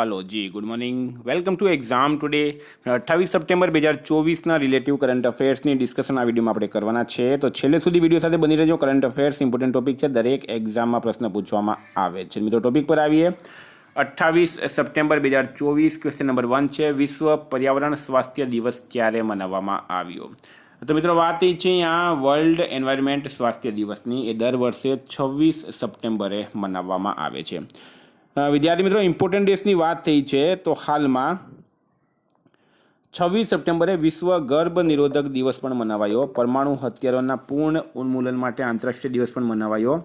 Hello जी, good morning. Welcome to exam today 28 September 2024ના relative current અફેર્સની discussion આ વિડીયોમાં આપણે કરવાના છે। તો છેલ્લે સુધી વિડીયો સાથે બની રહેજો। કરંટ અફેર્સ ઇમ્પોર્ટન્ટ ટોપિક છે, દરેક એક્ઝામમાં પ્રશ્ન પૂછવામાં આવે છે। મિત્રો ટોપિક પર આવીએ। 28 સપ્ટેમ્બર 2024 ક્વેશ્ચન નંબર 1 છે, વિશ્વ પર્યાવરણ સ્વાસ્થ્ય દિવસ ક્યારે મનાવવામાં આવ્યો? તો મિત્રો વાત એ છે અહીંયા વર્લ્ડ એન્વાયરમેન્ટ સ્વાસ્થ્ય દિવસની, એ દર વર્ષે 26 સપ્ટેમ્બરે મનાવવામાં આવે છે। વિદ્યાર્થી મિત્રો ઇમ્પોર્ટન્ટ ડેટ્સની વાત થઈ છે તો હાલમાં 26 સપ્ટેમ્બરે વિશ્વ ગર્ભ નિરોધક દિવસ પણ મનાવાયો। પરમાણુ હથિયારોના પૂર્ણ ઉન્મૂલન માટે આંતરરાષ્ટ્રીય દિવસ પણ મનાવાયો।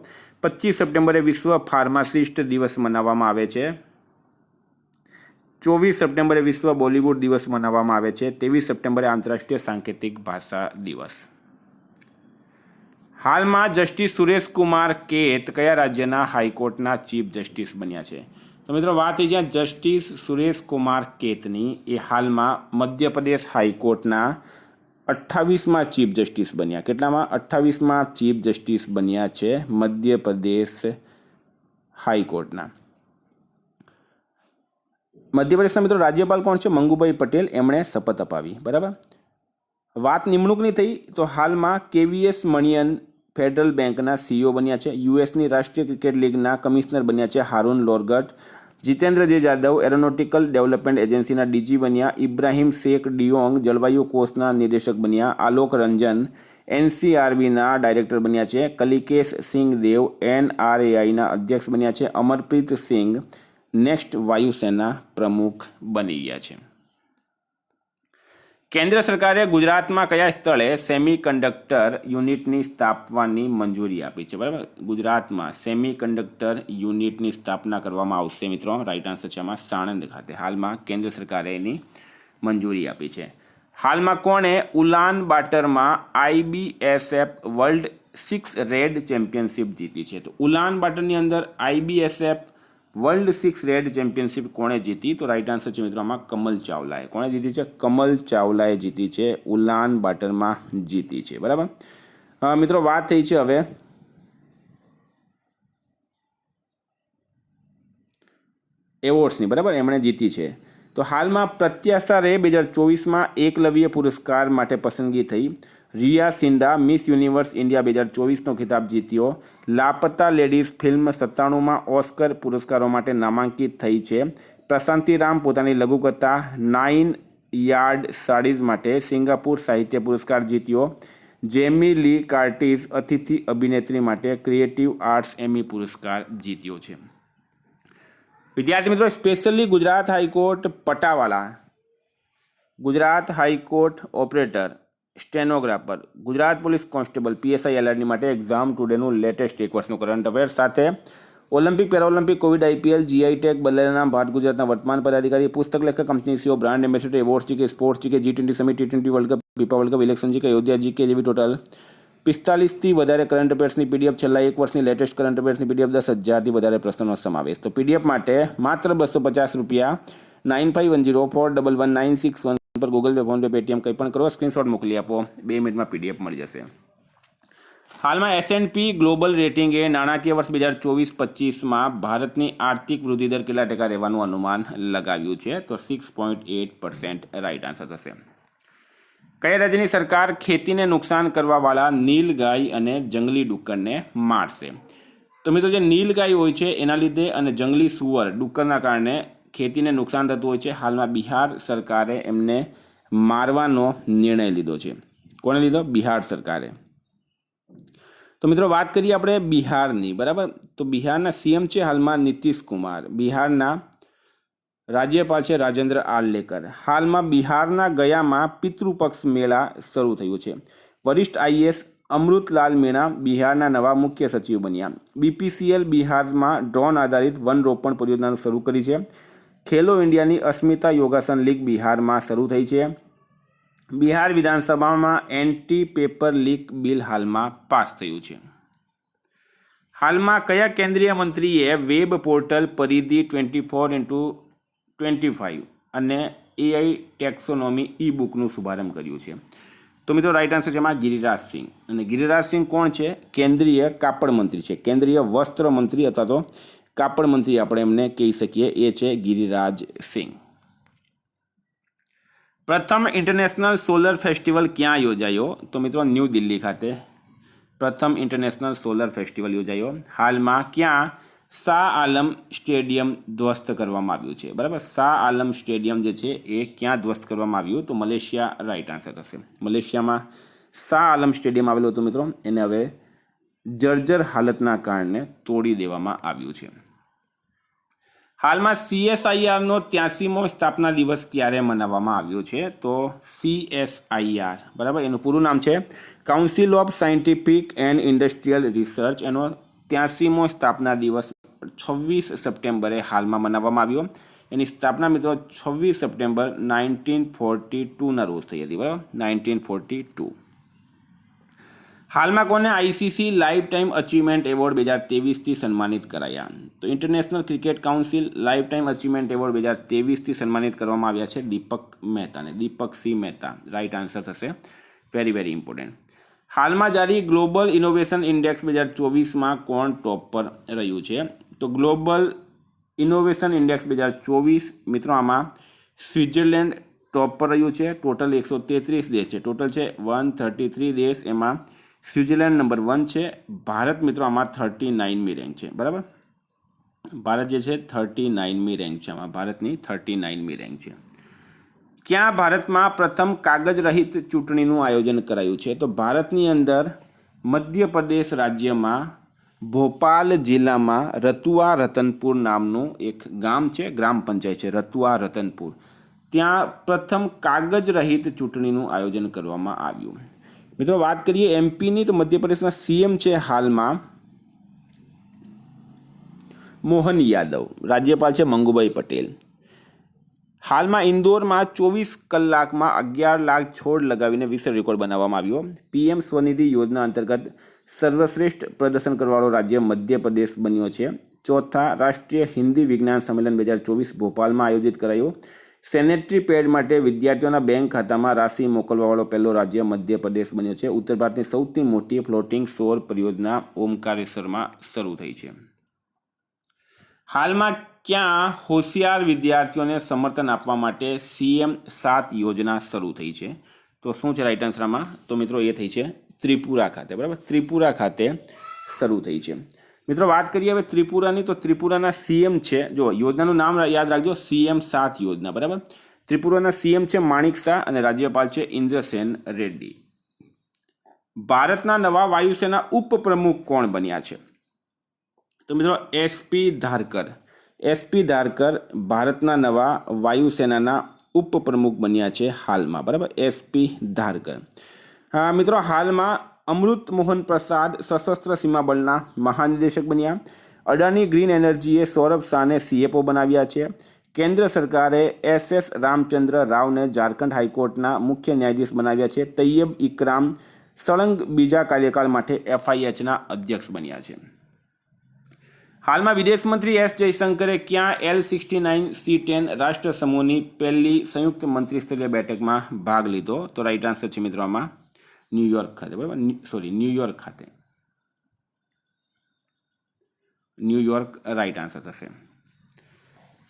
25 સપ્ટેમ્બરે વિશ્વ ફાર્માસિસ્ટ દિવસ મનાવવામાં આવે છે। 24 સપ્ટેમ્બરે વિશ્વ બોલિવૂડ દિવસ મનાવવામાં આવે છે। 23 સપ્ટેમ્બરે આંતરરાષ્ટ્રીય સાંકેતિક ભાષા દિવસ। હાલમાં જસ્ટિસ સુરેશ કુમાર કેત કયા રાજ્યના હાઈકોર્ટના ચીફ જસ્ટિસ બન્યા છે? તો મિત્રો વાત એ જ્યાં જસ્ટિસ સુરેશ કુમાર કેતની એ હાલમાં મધ્યપ્રદેશ હાઈકોર્ટના 28મા ચીફ જસ્ટિસ બન્યા। કેટલામાં? 28મા ચીફ જસ્ટિસ બન્યા છે મધ્યપ્રદેશ હાઈકોર્ટના। મધ્યપ્રદેશના મિત્રો રાજ્યપાલ કોણ છે? મંગુભાઈ પટેલ, એમણે શપથ અપાવી। બરાબર। વાત નિમણૂકની થઈ તો હાલમાં કેવીએસ મણિયન ફેડરલ બેંકના સીઈઓ બન્યા છે। યુએસની રાષ્ટ્રીય ક્રિકેટ લીગના કમિશનર બન્યા છે હારૂન લોરગટ। જીતેન્દ્ર જે જાદવ એરોનોટિકલ ડેવલપમેન્ટ એજન્સીના ડીજી બન્યા। ઇબ્રાહિમ શેખ ડિયોંગ જળવાયુ કોષના નિર્દેશક બન્યા। આલોક રંજન એનસીઆરબીના ડાયરેક્ટર બન્યા છે। કલિકેશ સિંહ દેવ એનઆરએઆઈના અધ્યક્ષ બન્યા છે। અમરપ્રીત સિંહ નેક્સ્ટ વાયુસેના પ્રમુખ બની ગયા છે। કેન્દ્ર સરકારે ગુજરાતમાં કયા સ્થળે સેમિકન્ડક્ટર યુનિટની સ્થાપવાની મંજૂરી આપી છે? બરાબર, ગુજરાતમાં સેમિકન્ડક્ટર યુનિટની સ્થાપના કરવામાં આવશે મિત્રો। રાઈટ આન્સર છે આમાં સાણંદ ખાતે। હાલમાં કેન્દ્ર સરકારે એની મંજૂરી આપી છે। હાલમાં કોણે ઉલાન બાટરમાં આઈબીએસએફ વર્લ્ડ 6 રેડ ચેમ્પિયનશિપ જીતી છે? તો ઉલાન બાટરની અંદર આઈબીએસએફ વર્લ્ડ 6 રેડ ચેમ્પિયનશિપ કોણે જીતી? તો રાઈટ આન્સર છે મિત્રો આમાં કમલ ચાવલાએ। કોણે જીતી છે? કમલ ચાવલાએ જીતી છે, ઉલાન બાટરમાં જીતી છે। બરાબર મિત્રો વાત થઈ છે હવે એવોર્ડ્સની। બરાબર, એમણે જીતી છે। તો હાલમાં પ્રત્યાશા રે 2024માં એકલવ્ય પુરસ્કાર માટે પસંદગી થઈ। Riya Sindha Miss Universe India 2024નો ખિતાબ જીત્યો। લાપતા લેડીઝ ફિલ્મ 97માં ઓસ્કર પુરસ્કારો માટે નામાંકિત થઈ છે। પ્રશાંતિ રામ પોતાની લઘુકથા 9 યાર્ડ સાડીઝ માટે સિંગાપુર સાહિત્ય પુરસ્કાર જીત્યો। જેમી લી કાર્ટિસ અતિથિ અભિનેત્રી માટે ક્રિએટિવ આર્ટ્સ એમી પુરસ્કાર જીત્યો છે। વિદ્યાર્થી મિત્રો સ્પેશિયલી ગુજરાત હાઈકોર્ટ પટાવાલા, Gujarat high court operator, stenographer, Gujarat police constable PSI એલઆરની માટે એક્ઝામ ટુડેનું લેટેસ્ટ એક વર્ષનું કરંટ અફેર સાથે Olympic Paralympic Covid IPL GI tag બદલાયેલા ભારત ગુજરાતના વર્તમાન પદાધિકારી, પુસ્તક લેખક, company CEO, brand ambassador, award GK, sports GK, G20 summit, T20 world cup, FIFA world cup, election GK, Ayodhya GK જેવી ટોટલ 45થી વધારે કરંટ અફેર્સની પીડીએફ, છેલ્લા એક વર્ષની લેટેસ્ટ કરંટ અફેર્સની પીડીએફ, 10,000થી વધારે પ્રશ્નોનો સમાવેશ। તો પીડીએફ માટે માત્ર 250 રૂપિયા 9510411961 પર Google pay, phone pay, Paytm કંઈ પણ કરો, સ્ક્રીનશોટ મોકલી આપો, 2 મિનિટમાં પીડીએફ મળી જશે। હાલમાં S&P ગ્લોબલ રેટિંગે નાણાકીય વર્ષ 2024-25માં ભારતની આર્થિક વૃદ્ધિ દર કેટલા ટકા રહેવાનું અનુમાન લગાવ્યું છે? તો 6.8% રાઈટ આન્સર થશે। કયા રાજ્યની સરકાર ખેતીને નુકસાન કરવાવાળા નીલગાય અને જંગલી ડુક્કરને મારશે? તો મિત્રો જે નીલગાય હોય છે એના લીધે અને જંગલી સુવર ડુક્કરના કારણે ખેતીને નુકસાન થતું હોય છે। હાલમાં બિહાર સરકારે એમને મારવાનો નિર્ણય લીધો છે। કોણે લીધો? બિહાર સરકારે। તો મિત્રો વાત કરીએ આપણે બિહારની। બરાબર, તો બિહારના સીએમ છે હાલમાં નીતિશ કુમાર, બિહારના રાજ્યપાલ છે રાજેન્દ્ર આર્લેકર। હાલમાં બિહારના ગયામાં પિતૃપક્ષ મેળા શરૂ થયું છે। વરિષ્ઠ આઈએએસ અમૃતલાલ મીણા બિહારના નવા મુખ્ય સચિવ બન્યા। બીપીસીએલ બિહારમાં ડ્રોન આધારિત વનરોપણ પરિયોજના શરૂ કરી છે। ખેલો ઇન્ડિયાની અસ્મિતા યોગાસન લીગ બિહારમાં શરૂ થઈ છે। બિહાર વિધાનસભામાં એન્ટી પેપર લીક બિલ હાલમાં પાસ થયું છે। હાલમાં કયા કેન્દ્રીય મંત્રીએ વેબ પોર્ટલ પરિધિ 24x25 અને એઆઈ ટેક્સોનોમી ઈ બુકનું શુભારંભ કર્યું છે? તો મિત્રો રાઈટ આન્સર છે એમાં ગિરિરાજ સિંહ। અને ગિરિરાજ સિંહ કોણ છે? કેન્દ્રીય કાપડ મંત્રી છે, કેન્દ્રીય વસ્ત્ર મંત્રી અથવા તો કાપડ મંત્રી આપણે એમને કહી શકીએ, એ છે ગિરિરાજ સિંહ. પ્રથમ ઇન્ટરનેશનલ સોલર ફેસ્ટિવલ ક્યાં યોજાયો? તો મિત્રો ન્યૂ દિલ્હી ખાતે પ્રથમ ઇન્ટરનેશનલ સોલર ફેસ્ટિવલ યોજાયો. હાલમાં ક્યાં શાહ આલમ સ્ટેડિયમ ધ્વસ્ત કરવામાં આવ્યું છે? બરાબર, શાહ આલમ સ્ટેડિયમ જે છે એ ક્યાં ધ્વસ્ત કરવામાં આવ્યું? તો મલેશિયા રાઈટ આન્સર થશે. મલેશિયામાં શાહ આલમ સ્ટેડિયમ આવેલું હતું મિત્રો, એને હવે જર્જર હાલતના કારણે તોડી દેવામાં આવ્યું છે. હાલમાં CSIRનો 83મો સ્થાપના દિવસ ક્યારે મનાવવામાં આવ્યો છે? તો CSIR, બરાબર, એનું પૂરું નામ છે council of scientific and industrial research. એનો 83મો સ્થાપના દિવસ 26 સપ્ટેમ્બરે હાલમાં મનાવવામાં આવ્યો. એની સ્થાપના મિત્રો 26 સપ્ટેમ્બર 1942ના રોજ થઈ હતી. બરાબર, 1942. હાલમાં કોને ICC life time achievement award 2023થી સન્માનિત કરાયા? તો international cricket council life time achievement award 2023થી સન્માનિત કરવામાં આવ્યા છે દીપક મહેતાને. દીપકસિંહ મહેતા રાઈટ આન્સર થશે. Very very important. હાલમાં જારી ગ્લોબલ ઇનોવેશન ઇન્ડેક્સ 2024માં કોણ ટોપ પર રહ્યું છે? તો ગ્લોબલ ઇનોવેશન ઇન્ડેક્સ 2024 મિત્રો આમાં સ્વિટ્ઝરલેન્ડ ટોપ પર રહ્યું છે. ટોટલ 133 દેશ છે. ટોટલ છે 133 દેશ, એમાં સ્વિટ્ઝરલેન્ડ નંબર 1 છે. ભારત મિત્રો આમાં 39મી રેન્ક છે. બરાબર, ભારત જે છે 39મી રેન્ક છે. આમાં ભારતની 39મી રેન્ક છે. ક્યાં ભારતમાં પ્રથમ કાગજ રહિત ચૂંટણીનું આયોજન કરાયું છે? તો ભારતની અંદર મધ્યપ્રદેશ રાજ્યમાં ભોપાલ જિલ્લામાં રતુઆ રતનપુર નામનું એક ગામ છે, ગ્રામ પંચાયત છે રતુઆ રતનપુર. ત્યાં પ્રથમ કાગજ રહિત ચૂંટણીનું આયોજન કરવામાં આવ્યું. મિત્રો વાત કરીએ એમપીની, તો મધ્યપ્રદેશના CM છે હાલમાં મોહન યાદવ, રાજ્યપાલ છે મંગુભાઈ પટેલ. હાલમાં ઇન્દોરમાં 24 કલાકમાં 11 લાખ છોડ લગાવીને વિશ્વ રેકોર્ડ બનાવવામાં આવ્યો. PM સ્વનિધિ યોજના અંતર્ગત સર્વશ્રેષ્ઠ પ્રદર્શન કરવાવાળો રાજ્ય મધ્યપ્રદેશ બન્યો છે. ચોથા રાષ્ટ્રીય હિન્દી વિજ્ઞાન સંમેલન 2024 ભોપાલમાં આયોજિત કરાયું. સેનેટરી પેડ માટે વિદ્યાર્થીઓના બેંક ખાતામાં રાશિ મોકલવાવાળો પહેલો રાજ્ય મધ્યપ્રદેશ બન્યો છે. ઉત્તર ભારતની સૌથી મોટી ફ્લોટિંગ સૌર પરિયોજના ઓમકારેશ્વરમાં શરૂ થઈ છે. હાલમાં ક્યાં હોશિયાર વિદ્યાર્થીઓને સમર્થન આપવા માટે CM7 યોજના શરૂ થઈ છે? તો શું છે રાઈટ આન્સરમાં? તો મિત્રો એ થઈ છે ત્રિપુરા ખાતે. બરાબર, ત્રિપુરા ખાતે શરૂ થઈ છે. મિત્રો વાત કરીએ હવે ત્રિપુરાની, તો ત્રિપુરાના CM છે, જો યોજનાનું નામ યાદ રાખજો, CM7 યોજના. બરાબર, ત્રિપુરાના CM છે માણિક શાહ અને રાજ્યપાલ છે ઇન્દ્રસેન રેડ્ડી. ભારતના નવા વાયુસેના ઉપપ્રમુખ કોણ બન્યા છે? તો મિત્રો SP ધારકર. SP ધારકર ભારતના નવા વાયુસેનાના ઉપપ્રમુખ બન્યા છે હાલમાં. બરાબર, SP ધારકર. મિત્રો હાલમાં અમૃત મોહન પ્રસાદ સશસ્ત્ર સીમા બળના મહાનિદેશક બન્યા. અડાની ગ્રીન એનર્જીએ સૌરભ શાહને CFO બનાવ્યા છે. કેન્દ્ર સરકારે SS રામચંદ્ર રાવને ઝારખંડ હાઈકોર્ટના મુખ્ય ન્યાયાધીશ બનાવ્યા છે. તૈયબ ઇકરામ સળંગ બીજા કાર્યકાળ માટે FIHના અધ્યક્ષ બન્યા છે. હાલમાં વિદેશ મંત્રી S જયશંકરે ક્યાં L69C10 રાષ્ટ્ર સમૂહની પહેલી સંયુક્ત મંત્રીસ્તરીય બેઠકમાં ભાગ લીધો? તો રાઈટ આન્સર છે મિત્રો આમાં ન્યુયોર્ક ખાતે. બરાબર, ન્યુયોર્ક ખાતે. ન્યુયોર્ક રાઈટ આન્સર થશે.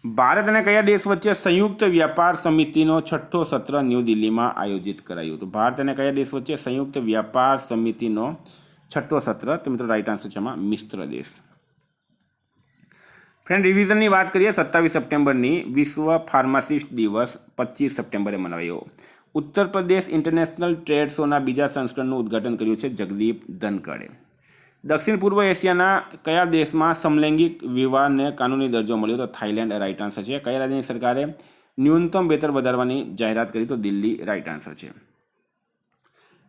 ભારત અને કયા દેશ વચ્ચે સંયુક્ત વ્યાપાર સમિતિનો 6થો સત્ર ન્યૂ દિલ્હીમાં આયોજિત કરાયું? તો ભારત અને કયા દેશ વચ્ચે સંયુક્ત વ્યાપાર સમિતિનો 6થો સત્ર? તો મિત્રો રાઈટ આન્સર છે આમાં મિશ્ર દેશ. ફ્રેન્ડ રિવિઝનની વાત કરીએ 27 સપ્ટેમ્બરની, વિશ્વ ફાર્માસિસ્ટ દિવસ 25 સપ્ટેમ્બરે મનાવાયો. ઉત્તર પ્રદેશ ઇન્ટરનેશનલ ટ્રેડ શોના બીજા સંસ્કરણનું ઉદ્ઘાટન કર્યું છે જગદીપ ધનખડે. દક્ષિણ પૂર્વ એશિયાના કયા દેશમાં સમલૈંગિક વિવાહને કાનૂની દરજ્જો મળ્યો? તો થાઈલેન્ડ રાઈટ આન્સર છે. કયા રાજ્યની સરકારે ન્યૂનતમ વેતન વધારવાની જાહેરાત કરી? તો દિલ્હી રાઈટ આન્સર છે.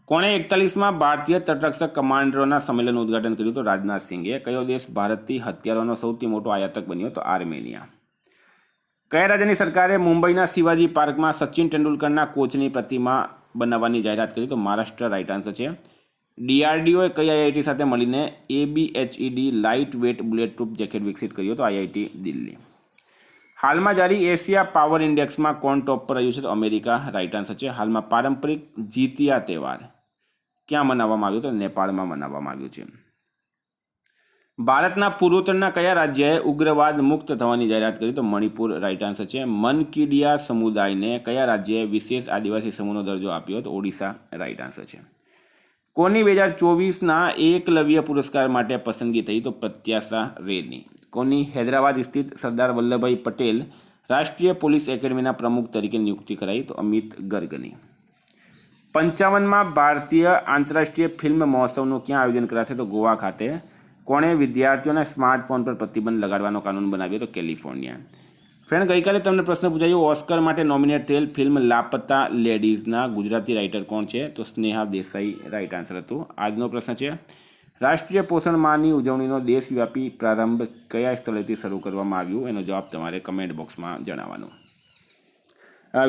કોણે 41માં ભારતીય તટરક્ષક કમાન્ડરોના સંમેલનનું ઉદ્ઘાટન કર્યું? તો રાજનાથ સિંઘે. કયો દેશ ભારતથી હથિયારોનો સૌથી મોટો આયાતક બન્યો? તો આર્મેનિયા. કયા રાજ્યની સરકારે મુંબઈના શિવાજી પાર્કમાં સચિન તેંડુલકરના કોચની પ્રતિમા બનાવવાની જાહેરાત કરી? તો મહારાષ્ટ્ર રાઈટ આન્સર છે. DRDOએ કઈ IIT સાથે મળીને ABHED light wet bullet proof jacket વિકસિત કર્યો? તો IIT દિલ્હી. હાલમાં જારી એશિયા પાવર ઇન્ડેક્સમાં કોણ ટોપ પર રહ્યું છે? તો અમેરિકા રાઈટ આન્સર છે. હાલમાં પારંપરિક જીતિયા તહેવાર ક્યાં મનાવવામાં આવ્યો? તો નેપાળમાં મનાવવામાં આવ્યું છે. ભારતના પૂર્વોત્તરના કયા રાજ્યએ ઉગ્રવાદ મુક્ત થવાની જાહેરાત કરી? તો મણિપુર રાઇટ આન્સર છે. મનકીડિયા સમુદાયને કયા રાજ્યએ વિશેષ આદિવાસી સમૂહનો દરજ્જો આપ્યો? તો ઓડિશા રાઇટ આન્સર છે. કોની 2024ના એકલવ્ય પુરસ્કાર માટે પસંદગી થઈ? તો પ્રત્યાશા રેની. કોની હૈદરાબાદ સ્થિત સરદાર વલ્લભભાઈ પટેલ રાષ્ટ્રીય પોલીસ એકેડમીના પ્રમુખ તરીકે નિયુક્તિ કરાઈ? તો અમિત ગર્ગની. 55માં ભારતીય આંતરરાષ્ટ્રીય ફિલ્મ મહોત્સવનું ક્યાં આયોજન કરાશે? તો ગોવા ખાતે. કોણે વિદ્યાર્થીઓના સ્માર્ટફોન પર પ્રતિબંધ લગાડવાનો કાનૂન બનાવ્યો? તો કેલિફોર્નિયા. ફ્રેન્ડ, ગઈકાલે તમને પ્રશ્ન પૂછાયો ઓસ્કર માટે નોમિનેટ થયેલ ફિલ્મ લાપતા લેડીઝના ગુજરાતી રાઇટર કોણ છે? તો સ્નેહા દેસાઈ રાઇટ આન્સર હતું. આજનો પ્રશ્ન છે રાષ્ટ્રીય પોષણ માહની ઉજવણીનો દેશવ્યાપી પ્રારંભ કયા સ્થળેથી શરૂ કરવામાં આવ્યું? એનો જવાબ તમારે કમેન્ટ બોક્સમાં જણાવવાનો.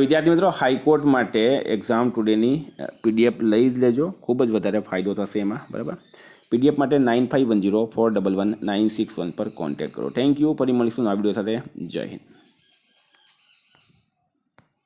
વિદ્યાર્થી મિત્રો, હાઈકોર્ટ માટે એક્ઝામ ટુડેની પીડીએફ લઈ જ લેજો, ખૂબ જ વધારે ફાયદો થશે એમાં. બરાબર, પીડીએફ માટે 9510411961 પર કોન્ટેક્ટ કરો. Thank you. ફરી મળીશું નવા વિડીયો સાથે. જય હિન્દ.